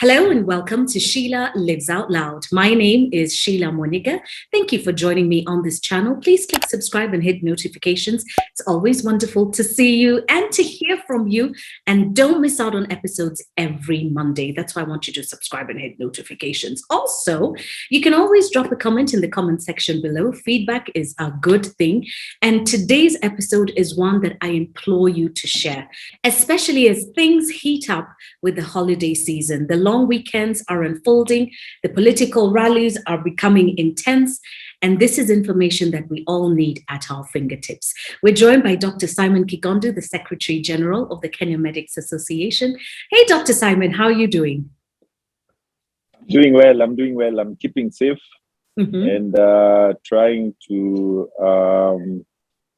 Hello and welcome to Sheila Lives Out Loud. My name is Sheila Moniga. Thank you for joining me on this channel. Please click subscribe and hit notifications. It's always wonderful to see you and to hear from you. And don't miss out on episodes every Monday. That's why I want you to subscribe and hit notifications. Also, you can always drop a comment in the comment section below. Feedback is a good thing. And today's episode is one that I implore you to share, especially as things heat up with the holiday season. The long weekends are unfolding, the political rallies are becoming intense, and this is information that we all need at our fingertips. We're joined by Dr. Simon Kigondu, the Secretary General of the Kenya Medics Association. Hey, Dr. Simon, how are you doing? Doing well. I'm doing well. I'm keeping safe and trying to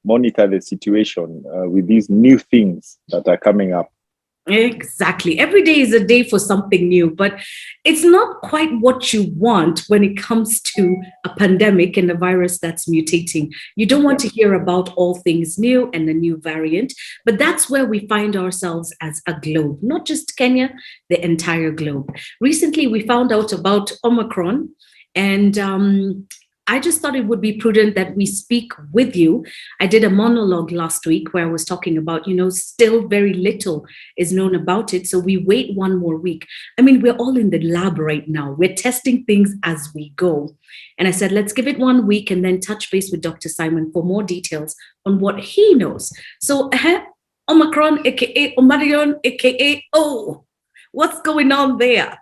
monitor the situation with these new things that are coming up. Exactly. Every day is a day for something new, but it's not quite what you want when it comes to a pandemic and a virus that's mutating. You don't want to hear about all things new and a new variant, but that's where we find ourselves as a globe, not just Kenya, the entire globe. Recently, we found out about Omicron, and I just thought it would be prudent that we speak with you. I did a monologue last week where I was talking about, still very little is known about it. So we wait one more week. I mean, we're all in the lab right now. We're testing things as we go. And I said, let's give it 1 week and then touch base with Dr. Simon for more details on what he knows. So Omicron, aka Omarion, aka what's going on there?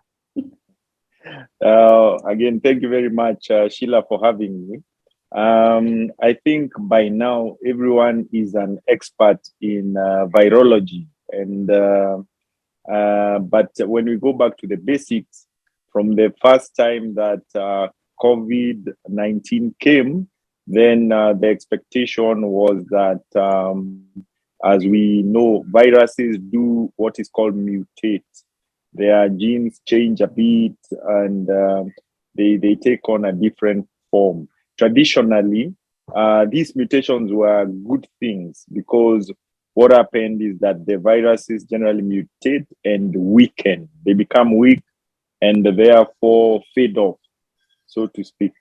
Again, thank you very much, Sheila, for having me. I think by now everyone is an expert in virology, and but when we go back to the basics, from the first time that COVID-19 came, then the expectation was that, as we know, viruses do what is called mutate. Their genes change a bit and they take on a different form. Traditionally, these mutations were good things because what happened is that the viruses generally mutate and weaken. They become weak and therefore fade off, so to speak.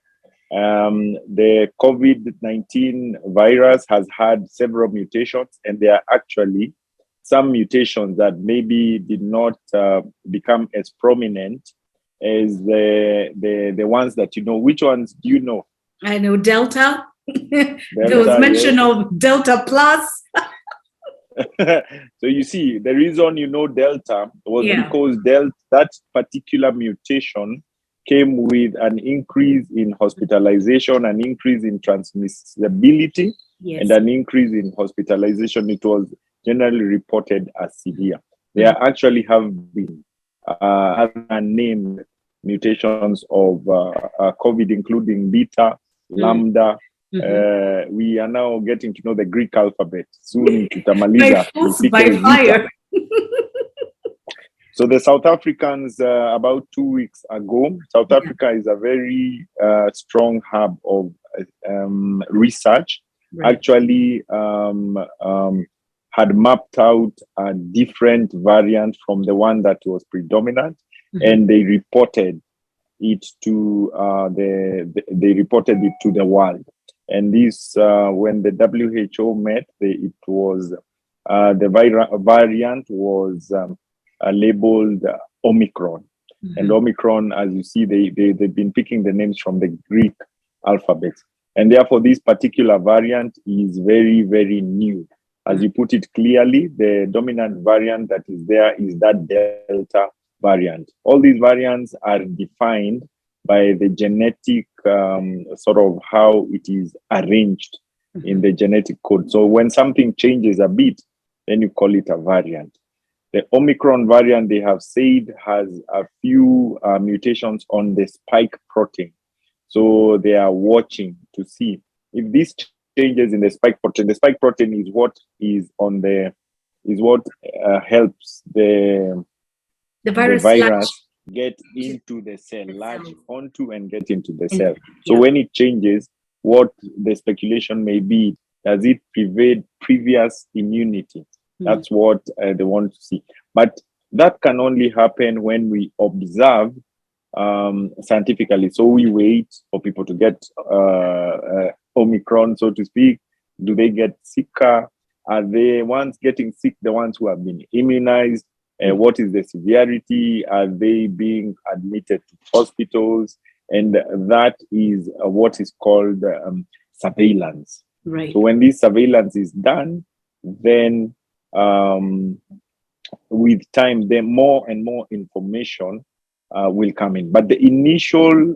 The COVID-19 virus has had several mutations, and they are actually some mutations that maybe did not become as prominent as the ones that you know. Which ones do you know? I know Delta. There was mention of Delta Plus. So you see, the reason you know Delta was because that particular mutation came with an increase in hospitalization, an increase in transmissibility, and an increase in hospitalization. It was generally reported as severe. There actually have been unnamed mutations of COVID, including beta, lambda. We are now getting to know the Greek alphabet. Soon, tutamaliza. By fire. So the South Africans, about 2 weeks ago, South Africa is a very strong hub of research. Actually, had mapped out a different variant from the one that was predominant, and they reported it to the world. And this, when the WHO met, it was the variant was labeled Omicron, and Omicron, as you see, they've been picking the names from the Greek alphabet, and therefore this particular variant is very, very new. As you put it clearly, the dominant variant that is there is that Delta variant. All these variants are defined by the genetic sort of how it is arranged in the genetic code. So when something changes a bit, then you call it a variant. The Omicron variant, they have said, has a few mutations on the spike protein. So they are watching to see if this changes in the spike protein. The spike protein is what is on helps the virus get into the cell, latch onto and get into the cell. So when it changes, what the speculation may be, does it prevent previous immunity? That's what they want to see. But that can only happen when we observe scientifically. So we wait for people to get Omicron, so to speak. Do they get sicker? Are they ones getting sick the ones who have been immunized? What is the severity? Are they being admitted to hospitals? And that is what is called surveillance. Right. So when this surveillance is done, then with time, then more and more information will come in. But the initial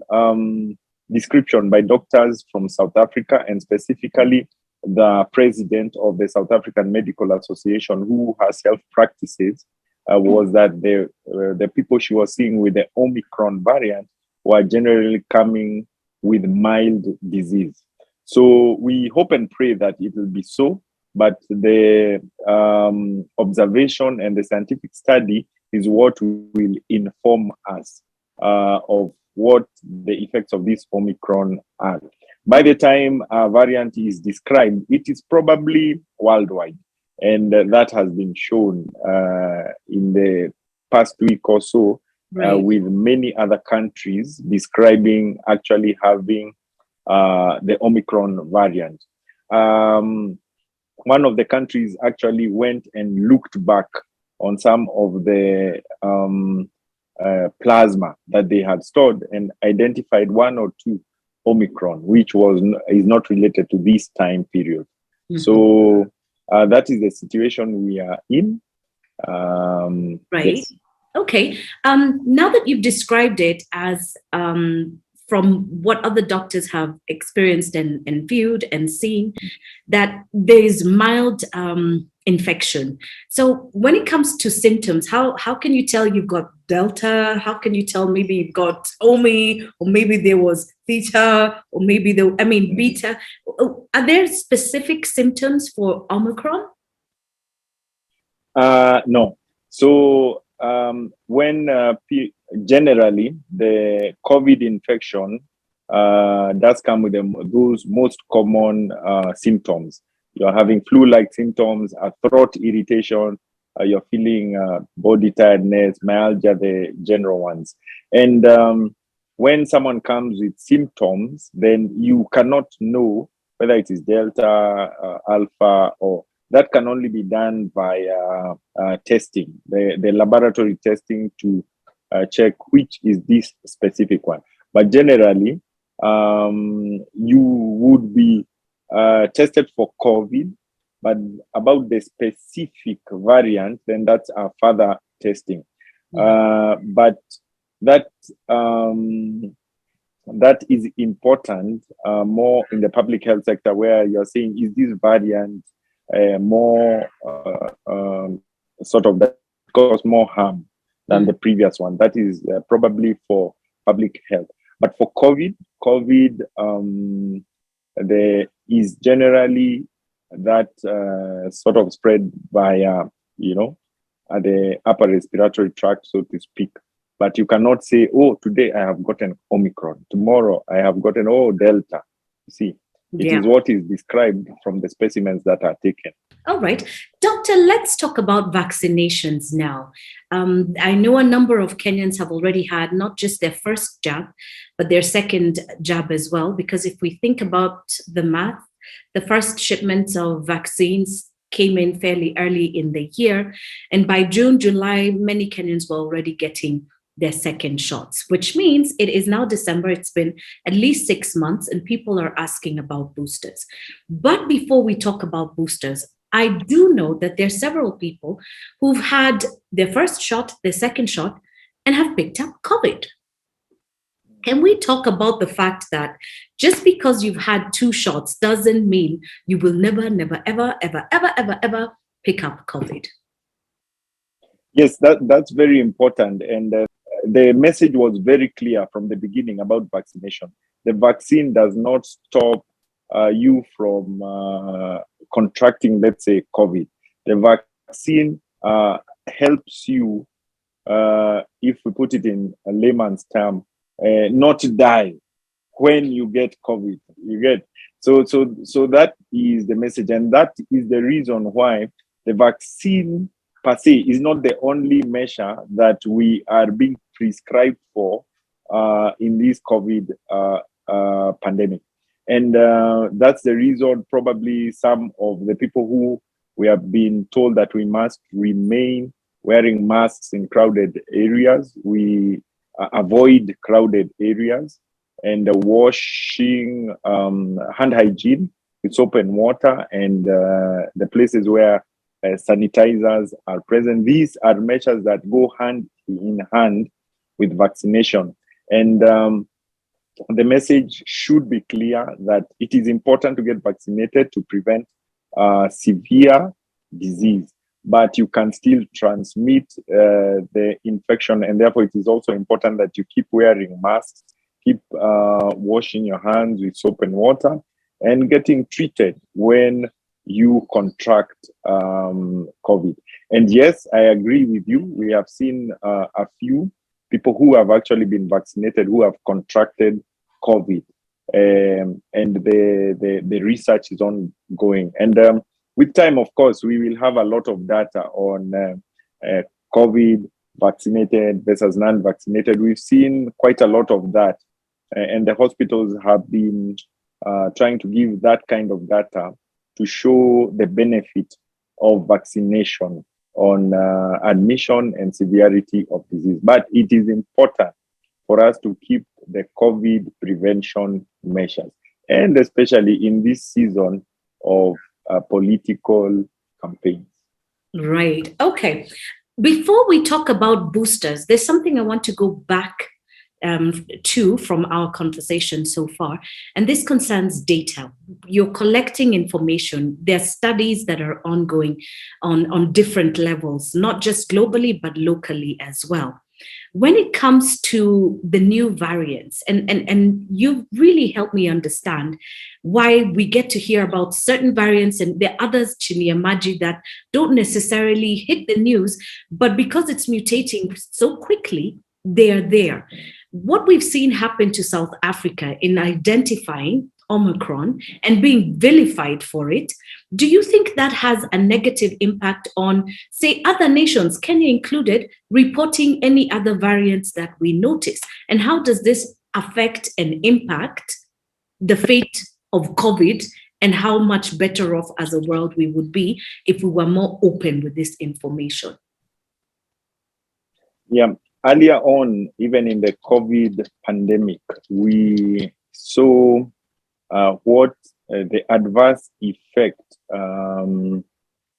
description by doctors from South Africa, and specifically the president of the South African Medical Association, who has health practices, was that the people she was seeing with the Omicron variant were generally coming with mild disease. So we hope and pray that it will be so, but the observation and the scientific study is what will inform us of what the effects of this Omicron are. By the time a variant is described, it is probably worldwide. And that has been shown in the past week or so, right, with many other countries describing actually having the Omicron variant. One of the countries actually went and looked back on some of the plasma that they had stored and identified one or two Omicron, which is not related to this time period. Mm-hmm. So that is the situation we are in. Right. Yes. Okay. Now that you've described it as from what other doctors have experienced and viewed and seen, that there is mild infection. So when it comes to symptoms, how can you tell you've got Delta? How can you tell maybe you've got Omi, or maybe there was Theta, or maybe Beta? Are there specific symptoms for Omicron? No. So when generally the COVID infection does come with those most common symptoms. You're having flu-like symptoms, throat irritation, you're feeling body tiredness, myalgia, the general ones. And when someone comes with symptoms, then you cannot know whether it is Delta, Alpha, or that can only be done by testing, the laboratory testing to check which is this specific one. But generally, you would be tested for COVID, but about the specific variant, then that's our further testing. But that is important more in the public health sector, where you're saying, is this variant more sort of that cause more harm than the previous one? That is probably for public health. But for COVID, there is generally that sort of spread by, the upper respiratory tract, so to speak. But you cannot say, oh, today I have gotten Omicron. Tomorrow I have gotten, Delta. You see, it is what is described from the specimens that are taken. All right. Doctor, let's talk about vaccinations now. I know a number of Kenyans have already had not just their first jab, but their second jab as well. Because if we think about the math, the first shipments of vaccines came in fairly early in the year. And by June, July, many Kenyans were already getting their second shots, which means it is now December. It's been at least 6 months and people are asking about boosters. But before we talk about boosters, I do know that there are several people who've had their first shot, their second shot, and have picked up COVID. Can we talk about the fact that just because you've had 2 shots doesn't mean you will never, ever pick up COVID? Yes, that's very important. And the message was very clear from the beginning about vaccination. The vaccine does not stop you from contracting, let's say, COVID. The vaccine helps you, if we put it in a layman's term, not die when you get COVID. You get so that is the message, and that is the reason why the vaccine per se is not the only measure that we are being prescribed for in this COVID pandemic. And that's the reason probably some of the people who we have been told that we must remain wearing masks in crowded areas, we avoid crowded areas, and washing hand hygiene with soap and water, and the places where sanitizers are present. These are measures that go hand in hand with vaccination. And the message should be clear that it is important to get vaccinated to prevent severe disease, but you can still transmit the infection. And therefore, it is also important that you keep wearing masks, keep washing your hands with soap and water, and getting treated when you contract COVID. And yes, I agree with you. We have seen a few people who have actually been vaccinated who have contracted COVID, and the research is ongoing. And with time, of course, we will have a lot of data on COVID vaccinated versus non-vaccinated. We've seen quite a lot of that, and the hospitals have been trying to give that kind of data to show the benefit of vaccination on admission and severity of disease. But it is important for us to keep the COVID prevention measures, and especially in this season of political campaigns. Right. Okay. Before we talk about boosters, there's something I want to go back to from our conversation so far, and this concerns data. You're collecting information. There are studies that are ongoing on different levels, not just globally, but locally as well. When it comes to the new variants, and you really helped me understand why we get to hear about certain variants and the others, Chiniamaji, that don't necessarily hit the news, but because it's mutating so quickly, they are there. What we've seen happen to South Africa in identifying Omicron and being vilified for it, do you think that has a negative impact on, say, other nations, Kenya included, reporting any other variants that we notice? And how does this affect and impact the fate of COVID, and how much better off as a world we would be if we were more open with this information? Yeah. Earlier on, even in the COVID pandemic, we saw what the adverse effect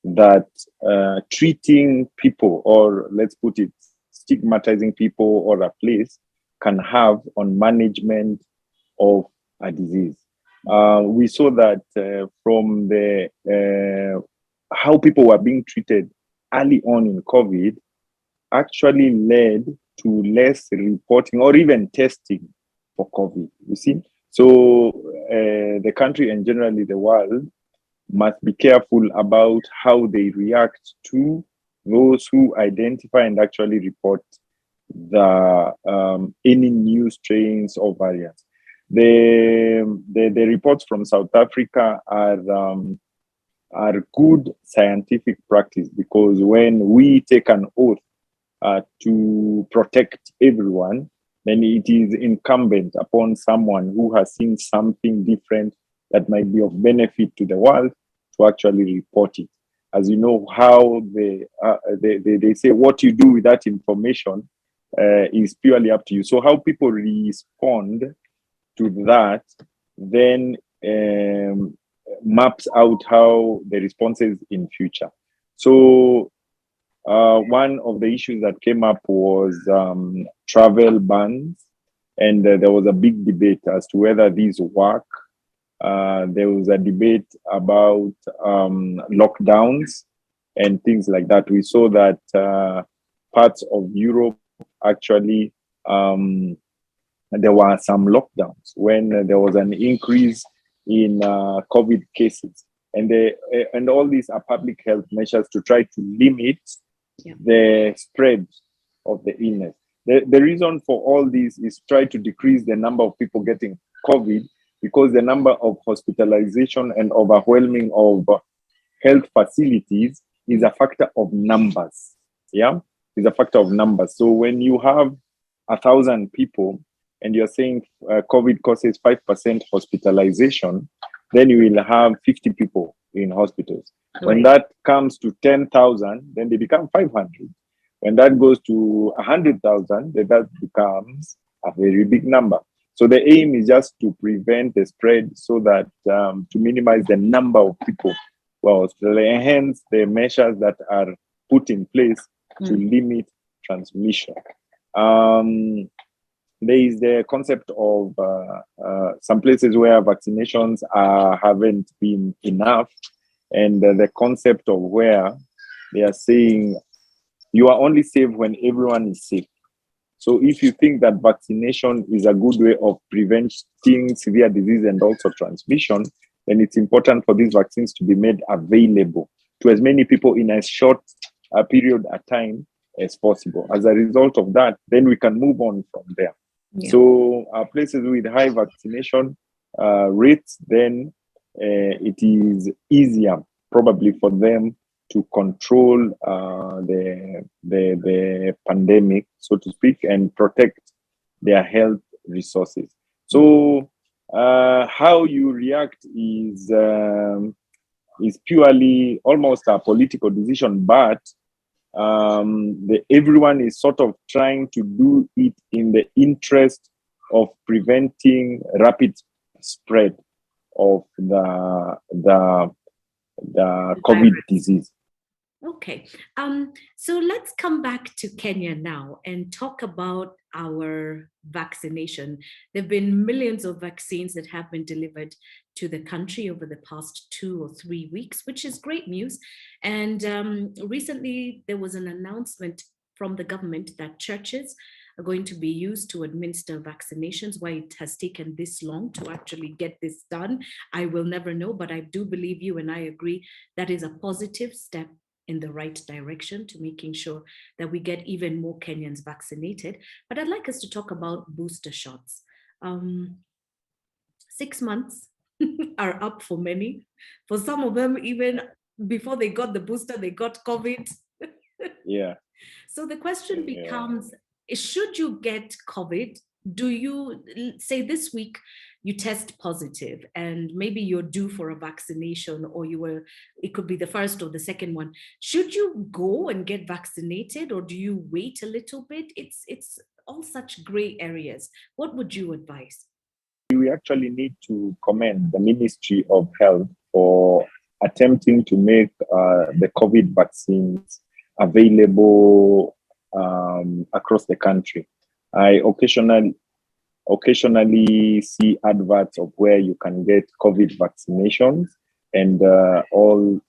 that treating people, or let's put it, stigmatizing people or a place, can have on management of a disease. We saw that from the how people were being treated early on in COVID actually led to less reporting or even testing for COVID, you see. So the country and generally the world must be careful about how they react to those who identify and actually report the any new strains or variants. The reports from South Africa are good scientific practice, because when we take an oath to protect everyone, then it is incumbent upon someone who has seen something different that might be of benefit to the world to actually report it. As you know, how they say what you do with that information is purely up to you. So how people respond to that then maps out how the responses in future. So one of the issues that came up was travel bans, and there was a big debate as to whether these work. There was a debate about lockdowns and things like that. We saw that parts of Europe actually there were some lockdowns when there was an increase in COVID cases, and all these are public health measures to try to limit the spread of the illness. The reason for all this is try to decrease the number of people getting COVID, because the number of hospitalization and overwhelming of health facilities is a factor of numbers. Yeah, is a factor of numbers. So when you have 1,000 people and you're saying COVID causes 5% hospitalization, then you will have 50 people in hospitals. When that comes to 10,000, then they become 500. When that goes to 100,000, then that becomes a very big number. So the aim is just to prevent the spread so that to minimize the number of people who are hospitalized, hence the measures that are put in place to limit transmission. There is the concept of some places where vaccinations haven't been enough, and the concept of where they are saying you are only safe when everyone is safe. So if you think that vaccination is a good way of preventing severe disease and also transmission, then it's important for these vaccines to be made available to as many people in as short a period of time as possible. As a result of that, then we can move on from there. Yeah. So places with high vaccination rates, then it is easier probably for them to control the pandemic, so to speak, and protect their health resources. So how you react is purely almost a political decision, but everyone is sort of trying to do it in the interest of preventing rapid spread of the COVID disease. Okay, so let's come back to Kenya now and talk about our vaccination. There have been millions of vaccines that have been delivered to the country over the past 2 or 3 weeks, which is great news. And recently there was an announcement from the government that churches are going to be used to administer vaccinations. Why it has taken this long to actually get this done, I will never know, but I do believe you and I agree that is a positive step in the right direction to making sure that we get even more Kenyans vaccinated. But I'd like us to talk about booster shots. 6 months are up for many. For some of them, even before they got the booster, they got COVID. Yeah. So the question becomes, should you get COVID? Do you say this week you test positive and maybe you're due for a vaccination, or it could be the first or the second one. Should you go and get vaccinated, or do you wait a little bit? It's all such gray areas. What would you advise? We actually need to commend the Ministry of Health for attempting to make the COVID vaccines available across the country. I occasionally see adverts of where you can get COVID vaccinations, and all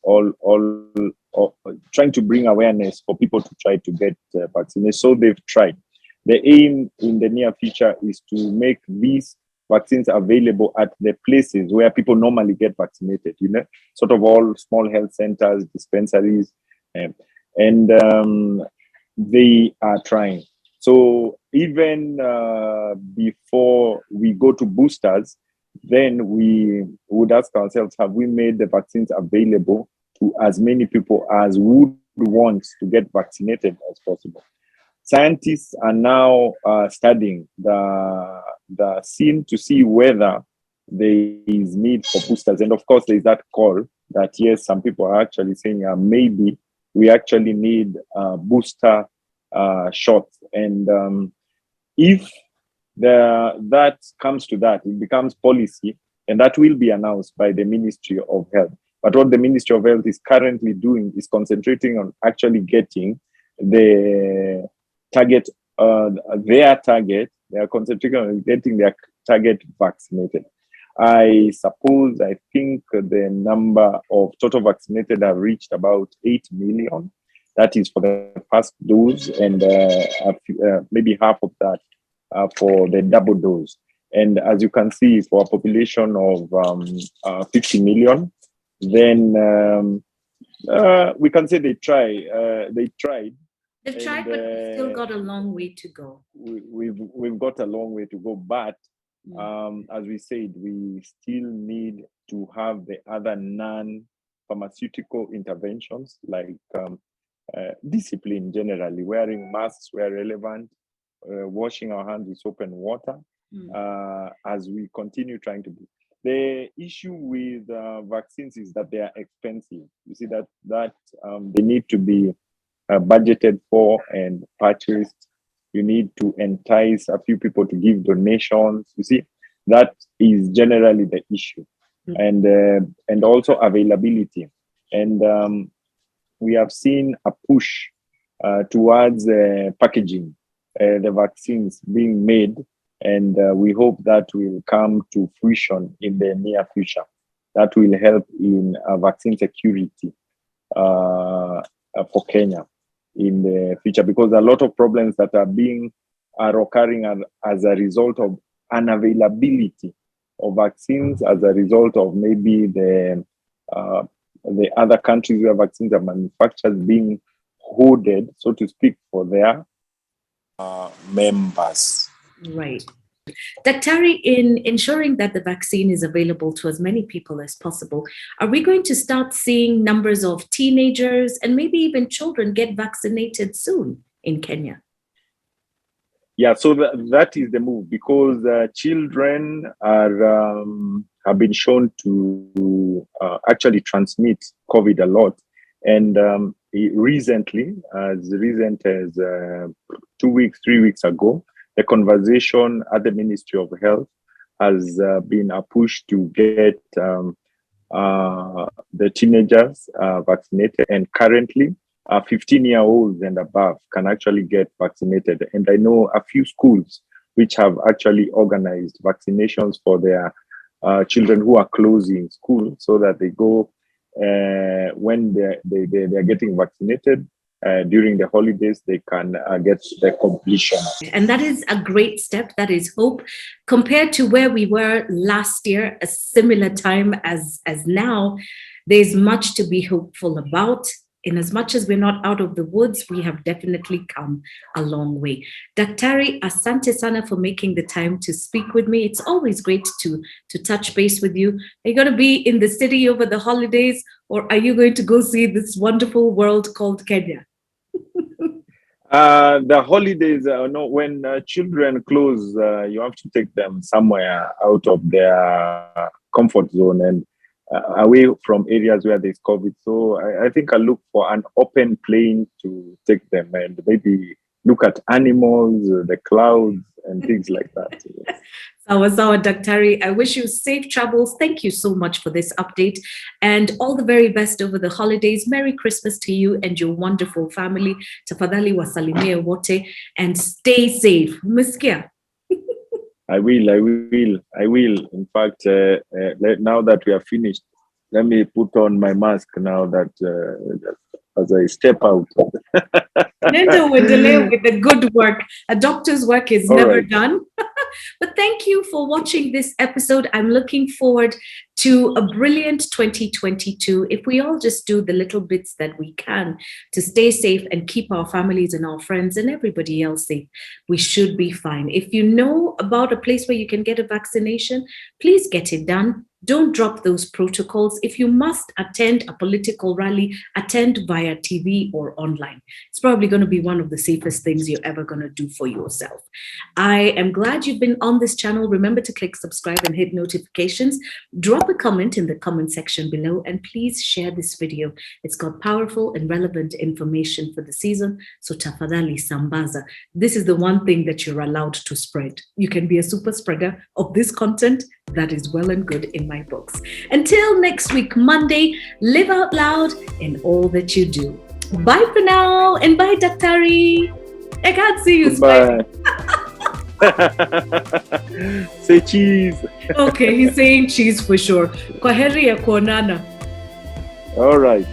trying to bring awareness for people to try to get vaccinated. So they've tried. The aim in the near future is to make these vaccines available at the places where people normally get vaccinated, sort of all small health centers, dispensaries, and they are trying. So even before we go to boosters, then we would ask ourselves, have we made the vaccines available to as many people as would want to get vaccinated as possible? Scientists are now studying the scene to see whether there is need for boosters. And of course, there's that call that, yes, some people are actually saying maybe we actually need booster shots. And if that comes to that, it becomes policy, and that will be announced by the Ministry of Health. But what the Ministry of Health is currently doing is concentrating on actually getting the target, their target. They are concentrating on getting their target vaccinated. I think the number of total vaccinated have reached about 8 million. That is for the first dose, and maybe half of that for the double dose. And as you can see, for a population of 50 million, then we can say they tried. They've tried, but we've still got a long way to go. We've got a long way to go, but as we said, we still need to have the other pharmaceutical interventions like discipline generally, wearing masks where relevant, washing our hands with soap and water, as we continue trying to be. The issue with vaccines is that they are expensive. You see that they need to be budgeted for and purchased. You need to entice a few people to give donations. You see, that is generally the issue, and also availability. And we have seen a push towards packaging the vaccines being made, and we hope that will come to fruition in the near future. That will help in vaccine security for Kenya in the future, because a lot of problems that are occurring as a result of unavailability of vaccines, as a result of maybe the other countries where vaccines are manufactured being hoarded, so to speak, for their members. Right. Daktari, in ensuring that the vaccine is available to as many people as possible, are we going to start seeing numbers of teenagers and maybe even children get vaccinated soon in Kenya? Yeah, so that is the move, because children have been shown to actually transmit COVID a lot. And recently, as recent as 2 weeks, 3 weeks ago, the conversation at the Ministry of Health has been a push to get the teenagers vaccinated. And currently, 15-year-olds and above can actually get vaccinated. And I know a few schools which have actually organized vaccinations for their children who are closing school, so that they go when they're getting vaccinated. During the holidays, they can get the completion. And that is a great step. That is hope. Compared to where we were last year, a similar time as now, there's much to be hopeful about. In as much as we're not out of the woods, we have definitely come a long way. Daktari, asante sana for making the time to speak with me. It's always great to touch base with you. Are you going to be in the city over the holidays, or are you going to go see this wonderful world called Kenya? The holidays, when children close, you have to take them somewhere out of their comfort zone and away from areas where there's COVID. So I think I'll look for an open plain to take them and maybe look at animals, the clouds, and things like that. Sawa, Daktari. I wish you safe travels. Thank you so much for this update, and all the very best over the holidays. Merry Christmas to you and your wonderful family. Tafadhali wasalimie wote and stay safe. Umesikia? I will. In fact, now that we are finished, let me put on my mask now that as I step out. Nenda uendelee with the good work. A doctor's work is never done. But thank you for watching this episode. I'm looking forward to a brilliant 2022. If we all just do the little bits that we can to stay safe and keep our families and our friends and everybody else safe, we should be fine. If you know about a place where you can get a vaccination, please get it done. Don't drop those protocols. If you must attend a political rally, attend via TV or online. It's probably going to be one of the safest things you're ever going to do for yourself. I am glad you've been on this channel. Remember to click subscribe and hit notifications. Drop a comment in the comment section below, and please share this video. It's got powerful and relevant information for the season. So tafadhali sambaza. This is the one thing that you're allowed to spread. You can be a super spreader of this content. That is well and good in my books. Until next week, Monday, live out loud in all that you do. Bye for now, and bye, Daktari. I can't see you smiling. Say cheese. Okay, he's saying cheese for sure. Kwaheri ya kuonana. All right.